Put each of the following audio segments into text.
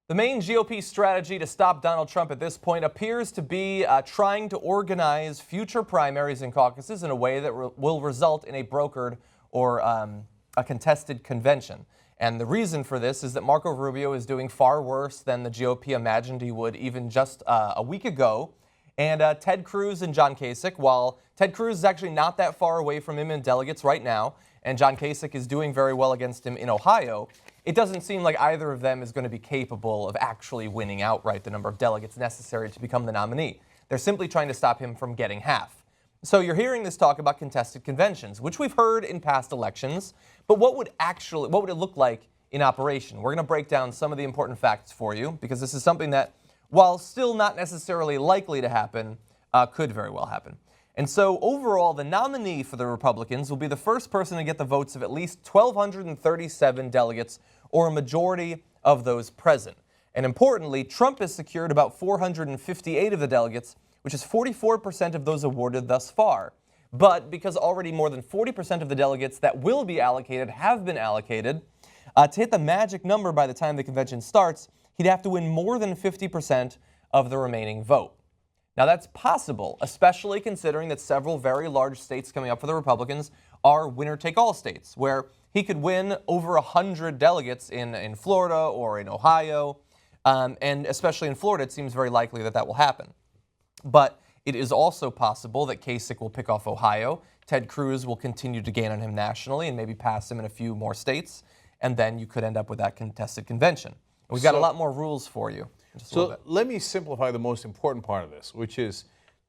The main GOP strategy to stop Donald Trump at this point appears to be trying to organize future primaries and caucuses in a way that will result in a brokered or a contested convention. And the reason for this is that Marco Rubio is doing far worse than the GOP imagined he would even just a week ago. And Ted Cruz and John Kasich, while Ted Cruz is actually not that far away from him in delegates right now, and John Kasich is doing very well against him in Ohio, it doesn't seem like either of them is going to be capable of actually winning outright the number of delegates necessary to become the nominee. They're simply trying to stop him from getting half. So you're hearing this talk about contested conventions, which we've heard in past elections, but what would it look like in operation? We're going to break down some of the important facts for you, because this is something that, while still not necessarily likely to happen, could very well happen. And so overall, the nominee for the Republicans will be the first person to get the votes of at least 1,237 delegates, or a majority of those present. And importantly, Trump has secured about 458 of the delegates, which is 44% of those awarded thus far. But because already more than 40% of the delegates that will be allocated have been allocated, to hit the magic number by the time the convention starts, he'd have to win more than 50% of the remaining vote. Now that's possible, especially considering that several very large states coming up for the Republicans are winner-take-all states, where he could win over 100 delegates in Florida or in Ohio, and especially in Florida, it seems very likely that that will happen. But it is also possible that Kasich will pick off Ohio, Ted Cruz will continue to gain on him nationally and maybe pass him in a few more states, and then you could end up with that contested convention. And we've got a lot more rules for you. So let me simplify the most important part of this, which is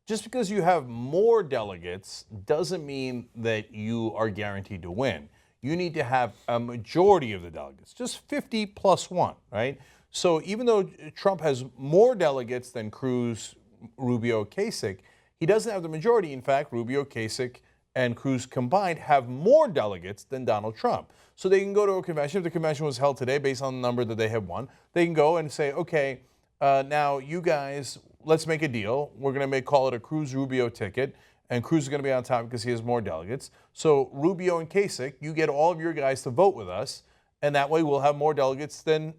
just because you have more delegates doesn't mean that you are guaranteed to win. You need to have a majority of the delegates, just 50 plus 1, right? So even though Trump has more delegates than Cruz, Rubio, Kasich, he doesn't have the majority. In fact, Rubio, Kasich, and Cruz combined have more delegates than Donald Trump. So they can go to a convention. If the convention was held today based on the number that they have won, they can go and say, okay, now you guys, let's make a deal. We're going to call it a Cruz-Rubio ticket, and Cruz is going to be on top because he has more delegates. So Rubio and Kasich, you get all of your guys to vote with us, and that way we'll have more delegates than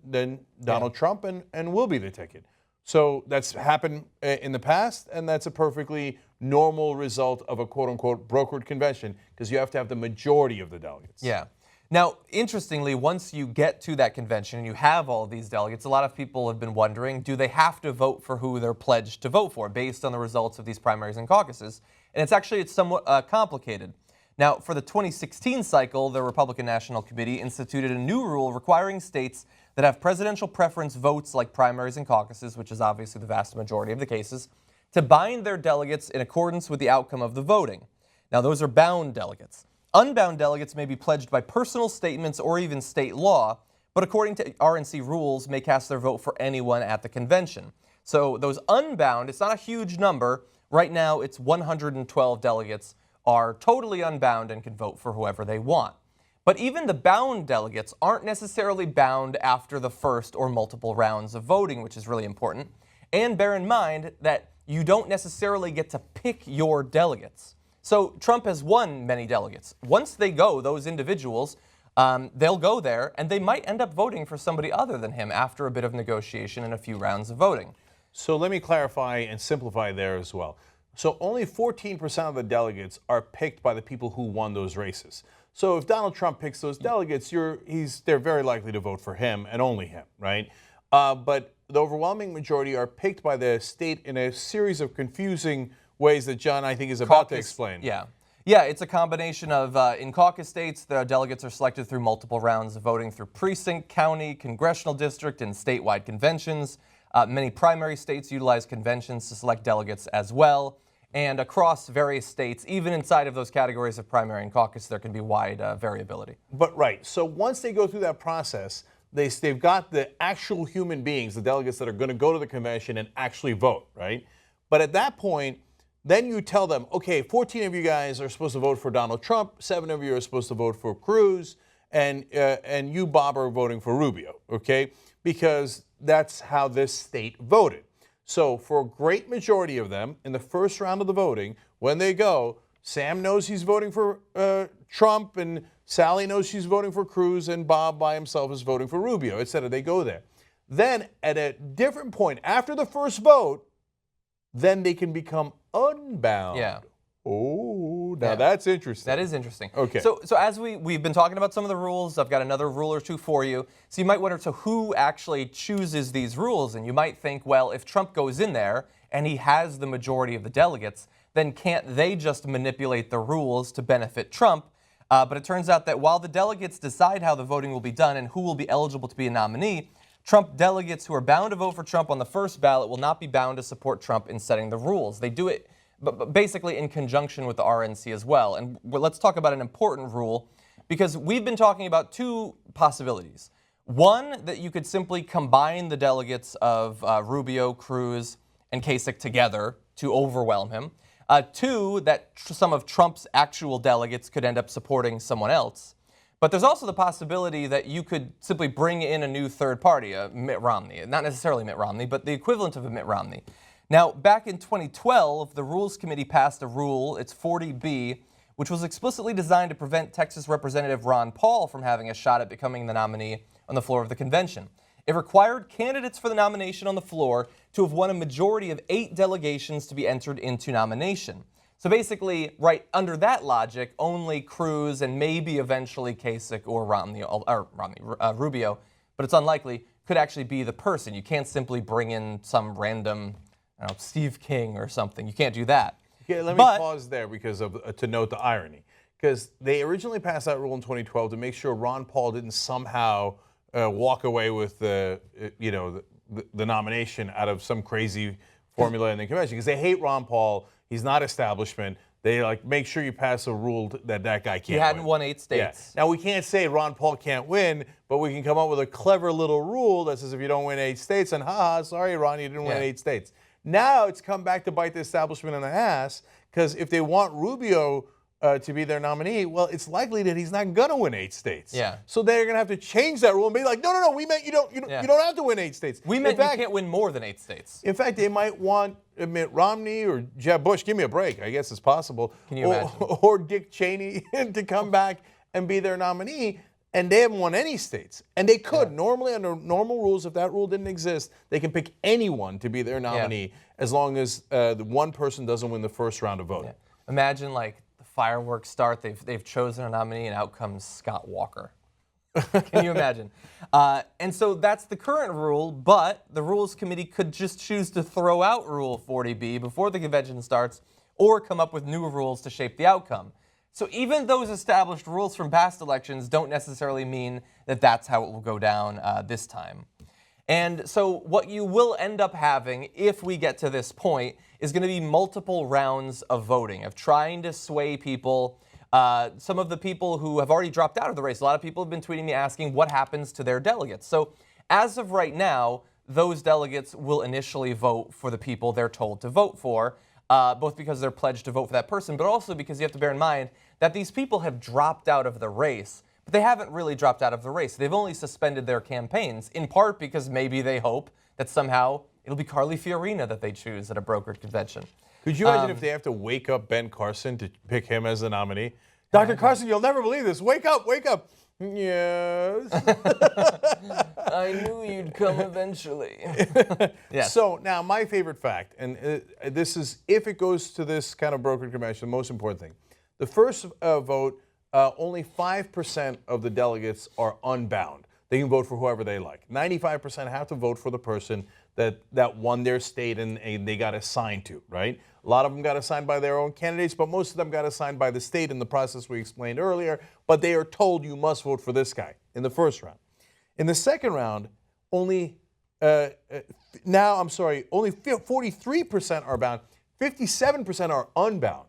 Donald Trump, and we'll be the ticket. So that's happened in the past, and that's a perfectly normal result of a quote-unquote brokered convention, because you have to have the majority of the delegates. Yeah. Now, interestingly, once you get to that convention and you have all of these delegates, a lot of people have been wondering, do they have to vote for who they're pledged to vote for based on the results of these primaries and caucuses? And it's somewhat complicated. Now, for the 2016 cycle, the Republican National Committee instituted a new rule requiring states that have presidential preference votes like primaries and caucuses, which is obviously the vast majority of the cases, to bind their delegates in accordance with the outcome of the voting. Now, those are bound delegates. Unbound delegates may be pledged by personal statements or even state law, but according to RNC rules, may cast their vote for anyone at the convention. So those unbound, it's not a huge number. Right now, it's 112 delegates are totally unbound and can vote for whoever they want. But even the bound delegates aren't necessarily bound after the first or multiple rounds of voting, which is really important. And bear in mind that you don't necessarily get to pick your delegates. So Trump has won many delegates. Once they go, those individuals, they'll go there, and they might end up voting for somebody other than him after a bit of negotiation and a few rounds of voting. So let me clarify and simplify there as well. So only 14% of the delegates are picked by the people who won those races. So if Donald Trump picks those delegates, they're very likely to vote for him and only him, right? But the overwhelming majority are picked by the state in a series of confusing ways that John, I think, is about to explain. Yeah. Yeah, it's a combination of, in caucus states, the delegates are selected through multiple rounds of voting through precinct, county, congressional district, and statewide conventions. Many primary states utilize conventions to select delegates as well. And across various states, even inside of those categories of primary and caucus, there can be wide variability. But right, so once they go through that process, they've got the actual human beings, the delegates that are going to go to the convention and actually vote, right? But at that point, then you tell them, okay, 14 of you guys are supposed to vote for Donald Trump, 7 of you are supposed to vote for Cruz, and you, Bob, are voting for Rubio, okay? Because that's how this state voted. So for a great majority of them, in the first round of the voting, when they go, Sam knows he's voting for Trump, and Sally knows she's voting for Cruz, and Bob by himself is voting for Rubio, etc. They go there. Then at a different point, after the first vote, then they can become unbound. Yeah. Oh, now that's interesting. That is interesting. Okay. So as we've been talking about some of the rules, I've got another rule or two for you. So you might wonder, so who actually chooses these rules? And you might think, well, if Trump goes in there and he has the majority of the delegates, then can't they just manipulate the rules to benefit Trump? But it turns out that while the delegates decide how the voting will be done and who will be eligible to be a nominee, Trump delegates who are bound to vote for Trump on the first ballot will not be bound to support Trump in setting the rules. They do it but basically in conjunction with the RNC as well. And let's talk about an important rule, because we've been talking about two possibilities. One, that you could simply combine the delegates of Rubio, Cruz, and Kasich together to overwhelm him. Two, that some of Trump's actual delegates could end up supporting someone else. But there's also the possibility that you could simply bring in a new third party, Mitt Romney. Not necessarily Mitt Romney, but the equivalent of a Mitt Romney. Now, back in 2012, the Rules Committee passed a rule, it's 40B, which was explicitly designed to prevent Texas Representative Ron Paul from having a shot at becoming the nominee on the floor of the convention. It required candidates for the nomination on the floor to have won a majority of 8 delegations to be entered into nomination. So basically, right under that logic, only Cruz and maybe eventually Kasich or Rubio, but it's unlikely, could actually be the person. You can't simply bring in some random, I don't know, Steve King or something. You can't do that. Okay, let me pause there because of to note the irony. Because they originally passed that rule in 2012 to make sure Ron Paul didn't somehow walk away with the nomination out of some crazy formula in the convention. Because they hate Ron Paul. He's not establishment. They make sure you pass a rule that guy can't win. He hadn't won 8 states. Yeah. Now, we can't say Ron Paul can't win, but we can come up with a clever little rule that says if you don't win 8 states, then sorry, Ron, you didn't win 8 states. Now it's come back to bite the establishment in the ass, because if they want Rubio to be their nominee, well, it's likely that he's not going to win 8 states. Yeah. So they're going to have to change that rule and be like, no, we meant you don't have to win 8 states. We meant you can't win more than 8 states. In fact, they might want Mitt Romney or Jeb Bush, give me a break, I guess it's possible. Can you imagine? Or Dick Cheney to come back and be their nominee, and they haven't won any states. And they could. Normally, under normal rules, if that rule didn't exist, they can pick anyone to be their nominee as long as the one person doesn't win the first round of voting. Yeah. Imagine, the fireworks start, they've chosen a nominee, and out comes Scott Walker. Can you imagine? And so that's the current rule, but the Rules Committee could just choose to throw out Rule 40B before the convention starts, or come up with new rules to shape the outcome. So even those established rules from past elections don't necessarily mean that that's how it will go down this time. And so what you will end up having, if we get to this point, is going to be multiple rounds of voting, of trying to sway people. Some of the people who have already dropped out of the race, a lot of people have been tweeting me asking what happens to their delegates. So as of right now, those delegates will initially vote for the people they're told to vote for, both because they're pledged to vote for that person, but also because you have to bear in mind that these people have dropped out of the race, but they haven't really dropped out of the race. They've only suspended their campaigns, in part because maybe they hope that somehow it'll be Carly Fiorina that they choose at a brokered convention. Could you imagine if they have to wake up Ben Carson to pick him as the nominee? Dr. Carson, you'll never believe this. Wake up, wake up. Yes. I knew you'd come eventually. Yes. So now my favorite fact, and this is, if it goes to this kind of brokered convention, the most important thing. The first vote, only 5% of the delegates are unbound. They can vote for whoever they like. 95% have to vote for the person that won their state and they got assigned to, right? A lot of them got assigned by their own candidates, but most of them got assigned by the state in the process we explained earlier, but they are told you must vote for this guy in the first round. In the second round, only 43% are bound, 57% are unbound.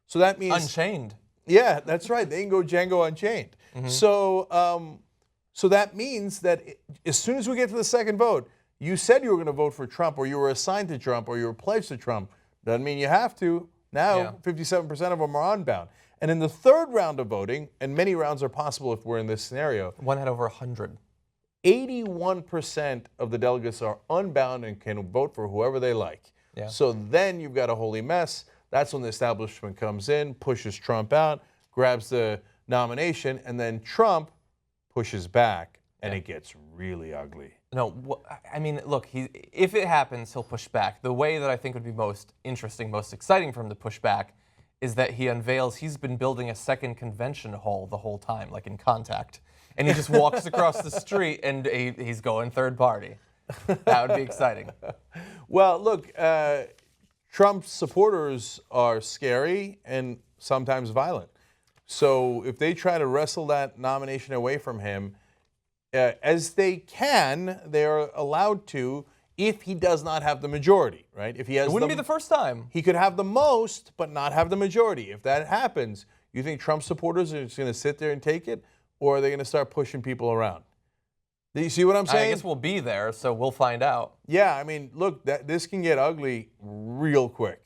So that means... Unchained. Yeah, that's right. They can go Django Unchained. Mm-hmm. So that means that as soon as we get to the second vote, you said you were going to vote for Trump, or you were assigned to Trump, or you were pledged to Trump. Doesn't mean you have to. Now, 57% of them are unbound. And in the third round of voting, and many rounds are possible if we're in this scenario, one had over 100. 81% of the delegates are unbound and can vote for whoever they like. Yeah. So then you've got a holy mess. That's when the establishment comes in, pushes Trump out, grabs the nomination, and then Trump pushes back, and it gets really ugly. No, I mean, look, if it happens, he'll push back. The way that I think would be most interesting, most exciting for him to push back is that he unveils he's been building a second convention hall the whole time, like in Contact. And he just walks across the street and he's going third party. That would be exciting. Well, look, Trump's supporters are scary and sometimes violent. So if they try to wrestle that nomination away from him, as they can, they are allowed to if he does not have the majority, right? If he has, It wouldn't be the first time. He could have the most, but not have the majority. If that happens, you think Trump supporters are just going to sit there and take it, or are they going to start pushing people around? Do you see what I'm saying? I guess we'll be there, so we'll find out. Yeah, I mean, look, this can get ugly real quick.